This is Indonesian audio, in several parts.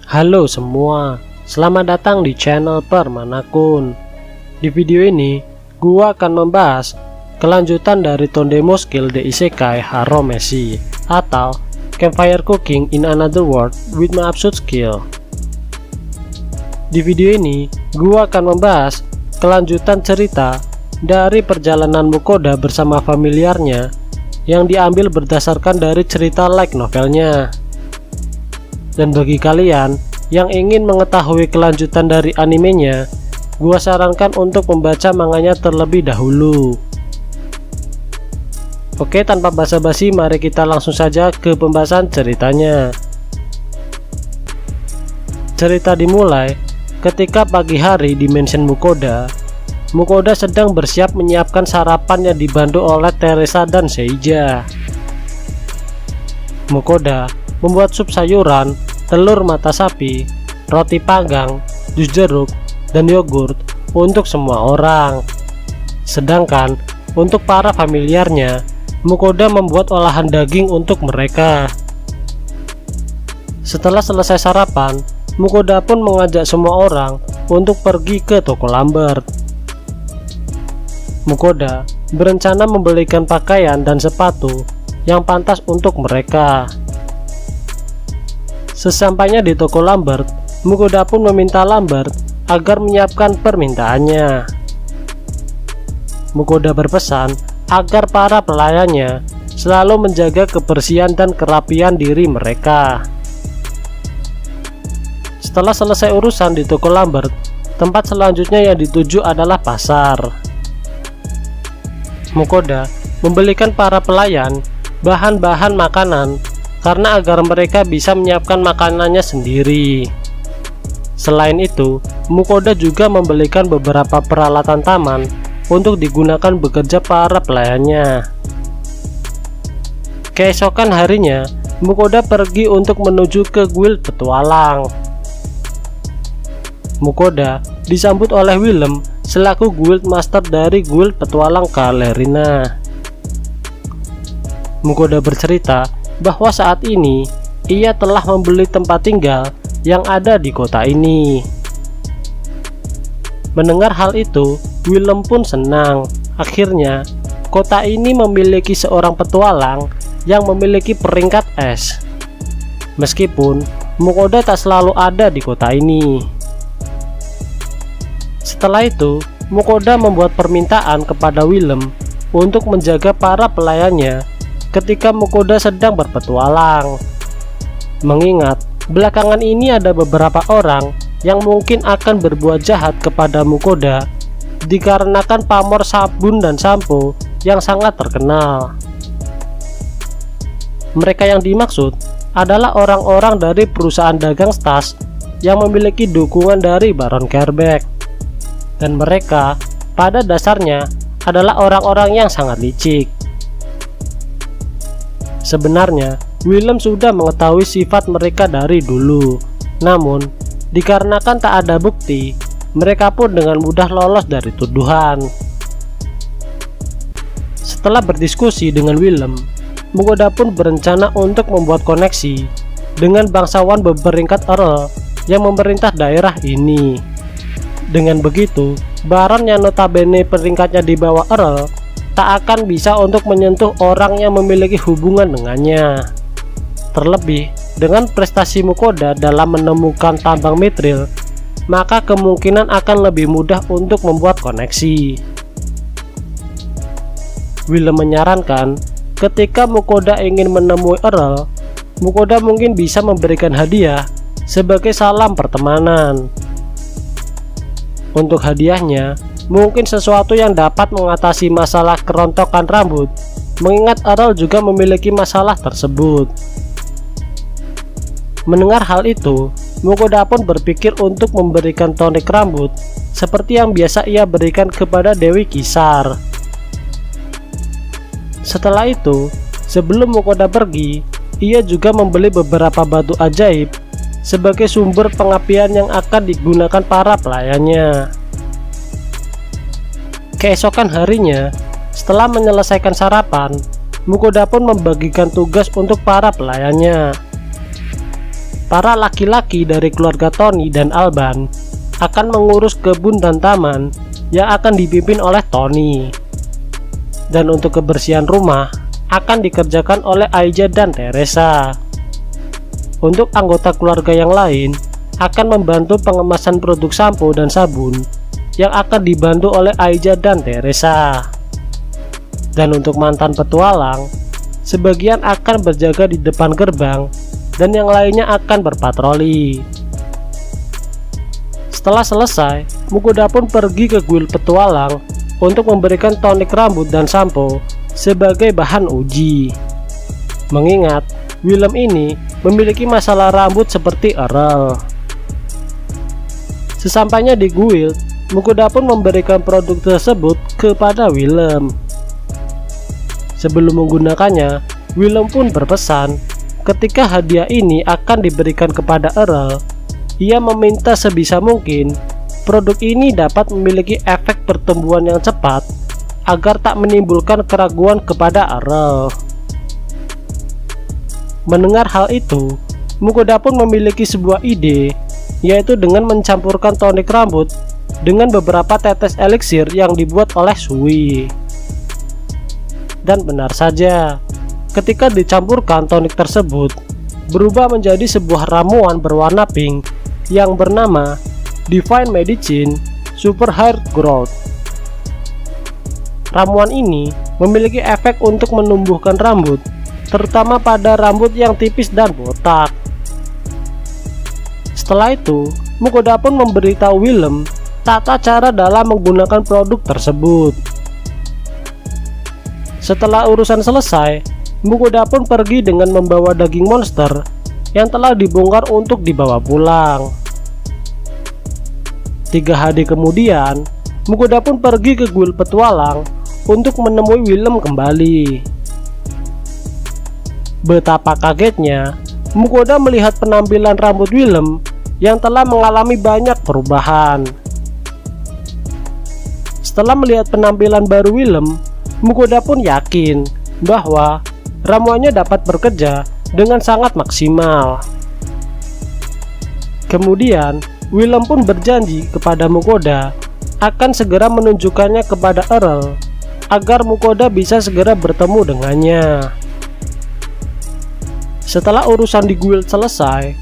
Halo semua, selamat datang di channel Permanakun. Di video ini, gua akan membahas kelanjutan dari Tondemo Skill The Isekai Haromesi atau Campfire Cooking in Another World with My Absurd Skill. Di video ini, gua akan membahas kelanjutan cerita dari perjalanan Mukoda bersama familiarnya yang diambil berdasarkan dari cerita light novelnya. Dan bagi kalian yang ingin mengetahui kelanjutan dari animenya, gua sarankan untuk membaca manganya terlebih dahulu. Oke, tanpa basa-basi, mari kita langsung saja ke pembahasan ceritanya. Cerita dimulai ketika pagi hari di mansion Mukoda. Mukoda sedang bersiap menyiapkan sarapan yang dibantu oleh Teresa dan Seija. Mukoda membuat sup sayuran, telur mata sapi, roti panggang, jus jeruk, dan yogurt untuk semua orang. Sedangkan untuk para familiarnya, Mukoda membuat olahan daging untuk mereka. Setelah selesai sarapan, Mukoda pun mengajak semua orang untuk pergi ke toko Lambert. Mukoda berencana membelikan pakaian dan sepatu yang pantas untuk mereka. Sesampainya di toko Lambert, Mukoda pun meminta Lambert agar menyiapkan permintaannya. Mukoda berpesan agar para pelayannya selalu menjaga kebersihan dan kerapian diri mereka. Setelah selesai urusan di toko Lambert, tempat selanjutnya yang dituju adalah pasar. Mukoda membelikan para pelayan bahan-bahan makanan karena agar mereka bisa menyiapkan makanannya sendiri. Selain itu, Mukoda juga membelikan beberapa peralatan taman untuk digunakan bekerja para pelayannya. Keesokan harinya, Mukoda pergi untuk menuju ke guild petualang. Mukoda disambut oleh Willem selaku guild master dari guild petualang Kalerina. Mukoda bercerita bahwa saat ini ia telah membeli tempat tinggal yang ada di kota ini. Mendengar hal itu, Willem pun senang. Akhirnya, kota ini memiliki seorang petualang yang memiliki peringkat S. Meskipun Mukoda tak selalu ada di kota ini. Setelah itu, Mukoda membuat permintaan kepada Willem untuk menjaga para pelayannya ketika Mukoda sedang berpetualang. Mengingat belakangan ini ada beberapa orang yang mungkin akan berbuat jahat kepada Mukoda dikarenakan pamor sabun dan sampo yang sangat terkenal. Mereka yang dimaksud adalah orang-orang dari perusahaan dagang tas yang memiliki dukungan dari Baron Kerbeck, dan mereka pada dasarnya adalah orang-orang yang sangat licik. Sebenarnya, Willem sudah mengetahui sifat mereka dari dulu. Namun, dikarenakan tak ada bukti, mereka pun dengan mudah lolos dari tuduhan. Setelah berdiskusi dengan Willem, Mukoda pun berencana untuk membuat koneksi dengan bangsawan berperingkat Earl yang memerintah daerah ini. Dengan begitu, Baron yang notabene peringkatnya di bawah Earl tak akan bisa untuk menyentuh orang yang memiliki hubungan dengannya. Terlebih, dengan prestasi Mukoda dalam menemukan tambang mithril, maka kemungkinan akan lebih mudah untuk membuat koneksi. Willem menyarankan ketika Mukoda ingin menemui Earl, Mukoda mungkin bisa memberikan hadiah sebagai salam pertemanan. Untuk hadiahnya, mungkin sesuatu yang dapat mengatasi masalah kerontokan rambut, mengingat Earl juga memiliki masalah tersebut. Mendengar hal itu, Mukoda pun berpikir untuk memberikan tonik rambut seperti yang biasa ia berikan kepada Dewi Kisar. Setelah itu, sebelum Mukoda pergi, ia juga membeli beberapa batu ajaib sebagai sumber pengapian yang akan digunakan para pelayannya. Keesokan harinya, setelah menyelesaikan sarapan, Mukoda pun membagikan tugas untuk para pelayannya. para laki-laki dari keluarga Tony dan Alban akan mengurus kebun dan taman yang akan dipimpin oleh Tony. Dan untuk kebersihan rumah akan dikerjakan oleh Aija dan Teresa. Untuk anggota keluarga yang lain akan membantu pengemasan produk sampo dan sabun yang akan dibantu oleh Aija dan Teresa. Dan untuk mantan petualang, sebagian akan berjaga di depan gerbang dan yang lainnya akan berpatroli. Setelah selesai, Mukoda pun pergi ke kuil petualang untuk memberikan tonik rambut dan sampo sebagai bahan uji. Mengingat Willem ini memiliki masalah rambut seperti Earl. Sesampainya di guild, Mukoda pun memberikan produk tersebut kepada Willem. Sebelum menggunakannya, Willem pun berpesan ketika hadiah ini akan diberikan kepada Earl, ia meminta sebisa mungkin produk ini dapat memiliki efek pertumbuhan yang cepat agar tak menimbulkan keraguan kepada Earl. Mendengar hal itu, Mukoda pun memiliki sebuah ide, yaitu dengan mencampurkan tonik rambut dengan beberapa tetes eliksir yang dibuat oleh Sui. Dan benar saja, ketika dicampurkan tonik tersebut berubah menjadi sebuah ramuan berwarna pink yang bernama Divine Medicine Super Hair Growth. Ramuan ini memiliki efek untuk menumbuhkan rambut, terutama pada rambut yang tipis dan botak. Setelah itu, Mukoda pun memberitahu Willem tata cara dalam menggunakan produk tersebut. Setelah urusan selesai, Mukoda pun pergi dengan membawa daging monster yang telah dibongkar untuk dibawa pulang. 3 hari kemudian, Mukoda pun pergi ke guild petualang untuk menemui Willem kembali. Betapa kagetnya Mukoda melihat penampilan rambut Willem yang telah mengalami banyak perubahan. Setelah melihat penampilan baru Willem, Mukoda pun yakin bahwa ramuannya dapat bekerja dengan sangat maksimal. Kemudian Willem pun berjanji kepada Mukoda akan segera menunjukkannya kepada Earl agar Mukoda bisa segera bertemu dengannya. Setelah urusan di guild selesai,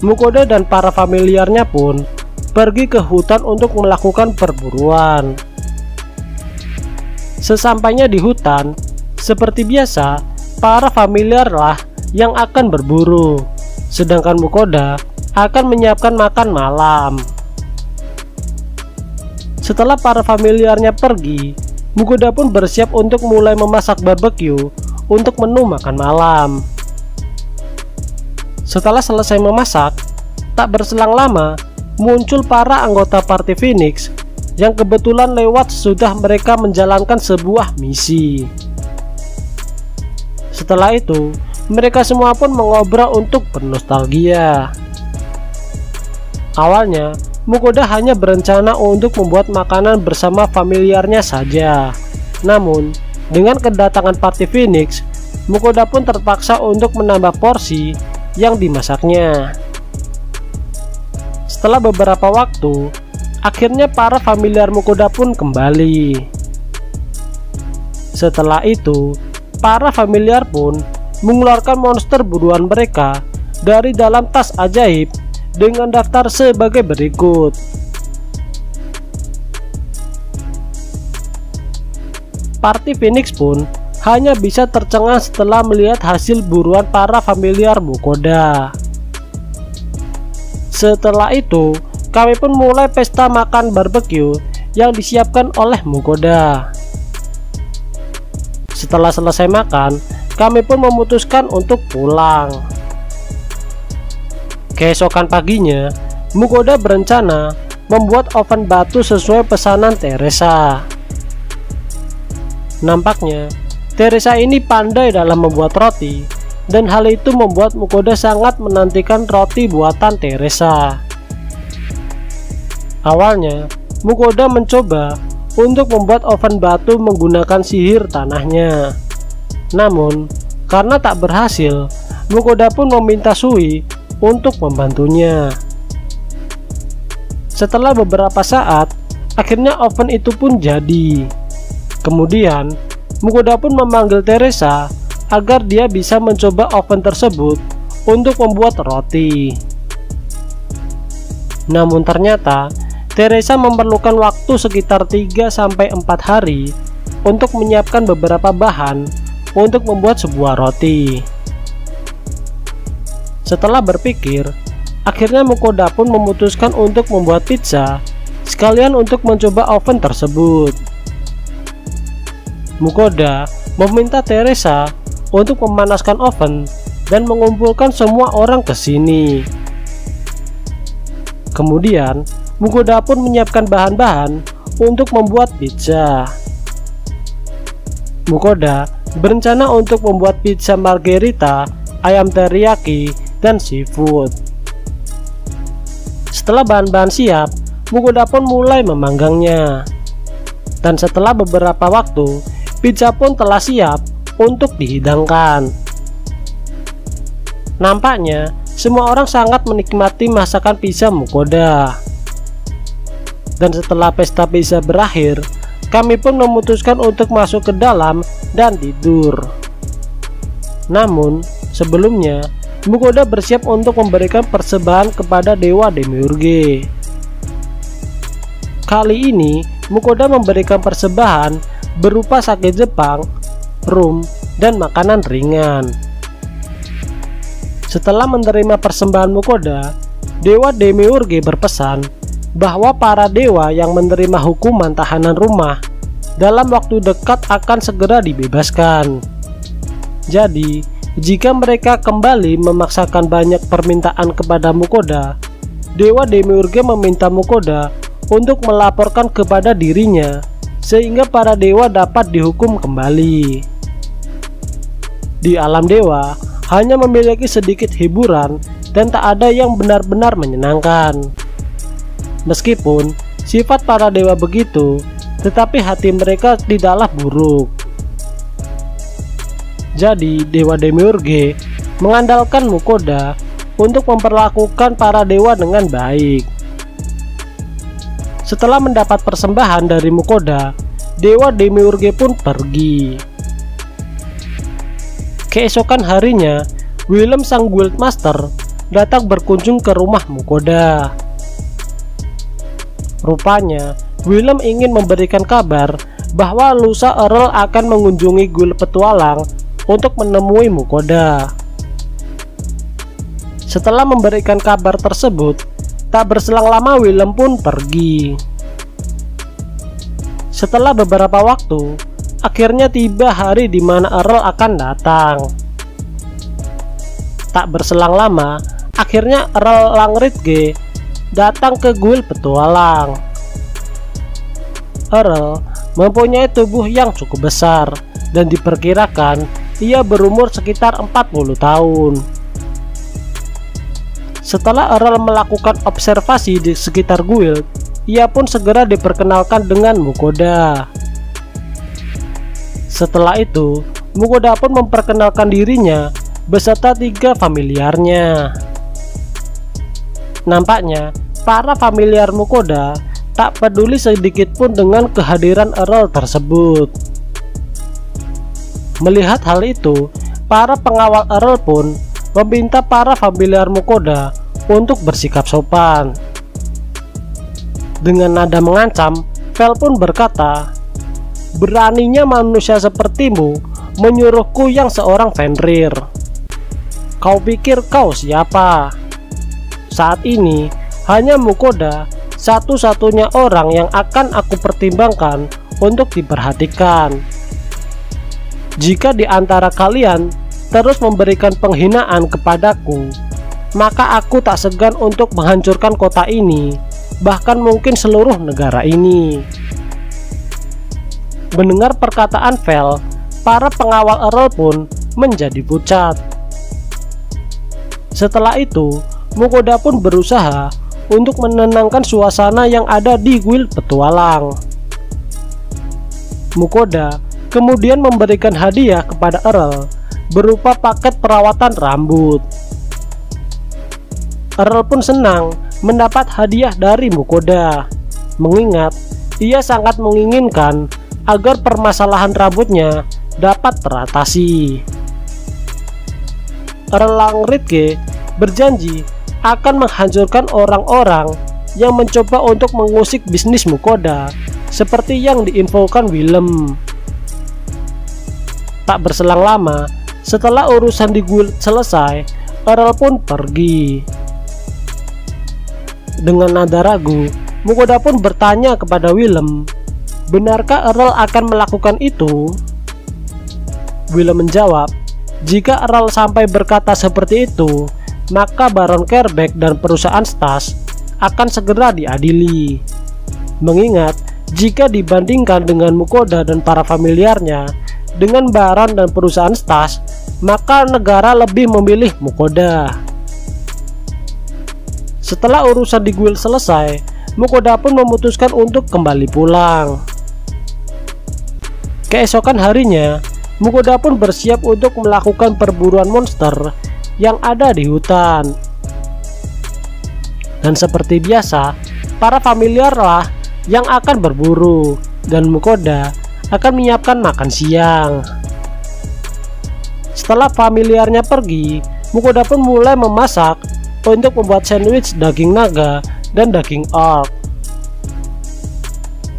Mukoda dan para familiarnya pun pergi ke hutan untuk melakukan perburuan. Sesampainya di hutan, seperti biasa, para familiar lah yang akan berburu, sedangkan Mukoda akan menyiapkan makan malam. Setelah para familiarnya pergi, Mukoda pun bersiap untuk mulai memasak barbecue untuk menu makan malam. Setelah selesai memasak, tak berselang lama muncul para anggota party Phoenix yang kebetulan lewat sesudah mereka menjalankan sebuah misi. Setelah itu, mereka semua pun mengobrol untuk bernostalgia. Awalnya, Mukoda hanya berencana untuk membuat makanan bersama familiarnya saja. Namun, dengan kedatangan party Phoenix, Mukoda pun terpaksa untuk menambah porsi yang dimasaknya. Setelah beberapa waktu, akhirnya para familiar Mukoda pun kembali. Setelah itu, para familiar pun mengeluarkan monster buruan mereka dari dalam tas ajaib dengan daftar sebagai berikut. Party Phoenix pun hanya bisa tercengang setelah melihat hasil buruan para familiar Mukoda. Setelah itu, kami pun mulai pesta makan barbecue yang disiapkan oleh Mukoda. Setelah selesai makan, kami pun memutuskan untuk pulang. Keesokan paginya, Mukoda berencana membuat oven batu sesuai pesanan Teresa. Nampaknya Teresa ini pandai dalam membuat roti, dan hal itu membuat Mukoda sangat menantikan roti buatan Teresa. Awalnya, Mukoda mencoba untuk membuat oven batu menggunakan sihir tanahnya. Namun, karena tak berhasil, Mukoda pun meminta Sui untuk membantunya. Setelah beberapa saat, akhirnya oven itu pun jadi. Kemudian, Mukoda pun memanggil Teresa agar dia bisa mencoba oven tersebut untuk membuat roti. Namun ternyata, Teresa memerlukan waktu sekitar 3-4 hari untuk menyiapkan beberapa bahan untuk membuat sebuah roti. Setelah berpikir, akhirnya Mukoda pun memutuskan untuk membuat pizza sekalian untuk mencoba oven tersebut. Mukoda meminta Teresa untuk memanaskan oven dan mengumpulkan semua orang ke sini. Kemudian, Mukoda pun menyiapkan bahan-bahan untuk membuat pizza. Mukoda berencana untuk membuat pizza margherita, ayam teriyaki, dan seafood. Setelah bahan-bahan siap, Mukoda pun mulai memanggangnya. Dan setelah beberapa waktu, pizza pun telah siap untuk dihidangkan. Nampaknya semua orang sangat menikmati masakan pizza Mukoda. Dan setelah pesta pizza berakhir, kami pun memutuskan untuk masuk ke dalam dan tidur. Namun sebelumnya, Mukoda bersiap untuk memberikan persembahan kepada dewa Demiurge. Kali ini Mukoda memberikan persembahan berupa sake Jepang, rum, dan makanan ringan. Setelah menerima persembahan Mukoda, dewa Demiurge berpesan bahwa para dewa yang menerima hukuman tahanan rumah dalam waktu dekat akan segera dibebaskan. Jadi, jika mereka kembali memaksakan banyak permintaan kepada Mukoda, dewa Demiurge meminta Mukoda untuk melaporkan kepada dirinya sehingga para dewa dapat dihukum kembali. Di alam dewa hanya memiliki sedikit hiburan dan tak ada yang benar-benar menyenangkan. Meskipun sifat para dewa begitu, tetapi hati mereka tidaklah buruk. Jadi dewa Demiurge mengandalkan Mukoda untuk memperlakukan para dewa dengan baik. Setelah mendapat persembahan dari Mukoda, dewa Demiurge pun pergi. Keesokan harinya, Willem sang guildmaster datang berkunjung ke rumah Mukoda. Rupanya, Willem ingin memberikan kabar bahwa lusa Earl akan mengunjungi guild petualang untuk menemui Mukoda. Setelah memberikan kabar tersebut, tak berselang lama Willem pun pergi. Setelah beberapa waktu, akhirnya tiba hari di mana Earl akan datang. Tak berselang lama, akhirnya Earl Langridge datang ke guild petualang. Earl mempunyai tubuh yang cukup besar dan diperkirakan ia berumur sekitar 40 tahun. Setelah Earl melakukan observasi di sekitar guild, ia pun segera diperkenalkan dengan Mukoda. Setelah itu, Mukoda pun memperkenalkan dirinya beserta 3 familiarnya. Nampaknya para familiar Mukoda tak peduli sedikit pun dengan kehadiran Earl tersebut. Melihat hal itu, para pengawal Earl pun meminta para familiar Mukoda untuk bersikap sopan. Dengan nada mengancam, Vel pun berkata, "Beraninya manusia sepertimu menyuruhku yang seorang Fenrir. Kau pikir kau siapa? Saat ini hanya Mukoda satu-satunya orang yang akan aku pertimbangkan untuk diperhatikan. Jika di antara kalian terus memberikan penghinaan kepadaku, maka aku tak segan untuk menghancurkan kota ini, bahkan mungkin seluruh negara ini." Mendengar perkataan Vel, para pengawal Earl pun menjadi pucat. Setelah itu, Mukoda pun berusaha untuk menenangkan suasana yang ada di guild petualang. Mukoda kemudian memberikan hadiah kepada Earl berupa paket perawatan rambut. Earl pun senang mendapat hadiah dari Mukoda, mengingat ia sangat menginginkan agar permasalahan rambutnya dapat teratasi. Earl Langritge berjanji akan menghancurkan orang-orang yang mencoba untuk mengusik bisnis Mukoda, seperti yang diinfokan Willem. Tak berselang lama, setelah urusan di guild selesai, Earl pun pergi. Dengan nada ragu, Mukoda pun bertanya kepada Willem, benarkah Earl akan melakukan itu? Willem menjawab, jika Earl sampai berkata seperti itu, maka Baron Kerbeck dan perusahaan Stas akan segera diadili. Mengingat jika dibandingkan dengan Mukoda dan para familiarnya dengan Baron dan perusahaan Stas, maka negara lebih memilih Mukoda. Setelah urusan di guild selesai, Mukoda pun memutuskan untuk kembali pulang. Keesokan harinya, Mukoda pun bersiap untuk melakukan perburuan monster yang ada di hutan. Dan seperti biasa, para familiar lah yang akan berburu, dan Mukoda akan menyiapkan makan siang. Setelah familiarnya pergi, Mukoda pun mulai memasak untuk membuat sandwich daging naga dan daging orc.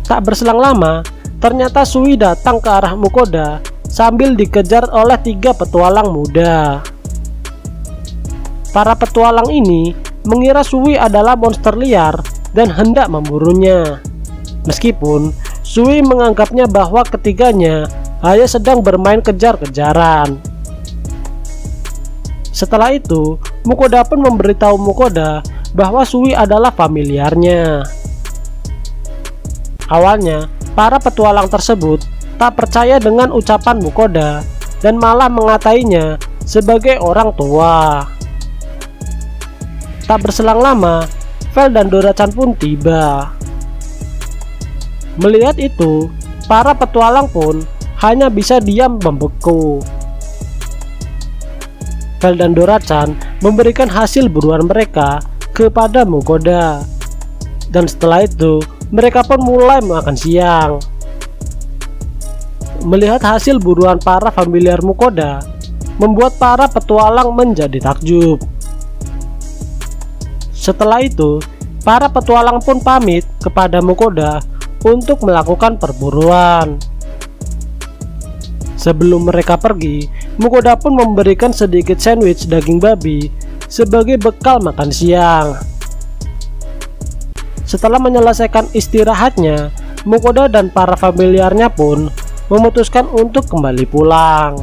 Tak berselang lama, ternyata Sui datang ke arah Mukoda sambil dikejar oleh 3 petualang muda. Para petualang ini mengira Sui adalah monster liar dan hendak memburunya. Meskipun Sui menganggapnya bahwa ketiganya hanya sedang bermain kejar-kejaran. Setelah itu, Mukoda pun memberitahu Mukoda bahwa Sui adalah familiarnya. Awalnya, para petualang tersebut tak percaya dengan ucapan Mukoda dan malah mengatainya sebagai orang tua. Tak berselang lama, Vel dan Dora-chan pun tiba. Melihat itu, para petualang pun hanya bisa diam membeku. Vel dan Dora-chan memberikan hasil buruan mereka kepada Mukoda, dan setelah itu mereka pun mulai makan siang. Melihat hasil buruan para familiar Mukoda membuat para petualang menjadi takjub. Setelah itu, para petualang pun pamit kepada Mukoda untuk melakukan perburuan. Sebelum mereka pergi, Mukoda pun memberikan sedikit sandwich daging babi sebagai bekal makan siang. Setelah menyelesaikan istirahatnya, Mukoda dan para familiarnya pun memutuskan untuk kembali pulang.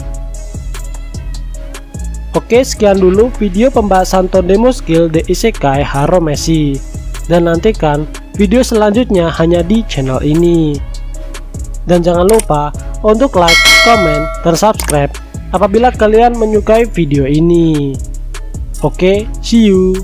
Oke, sekian dulu video pembahasan Tondemo Skill The Isekai Haromesi, dan nantikan video selanjutnya hanya di channel ini. Dan jangan lupa untuk like, comment, dan subscribe apabila kalian menyukai video ini. Oke, see you.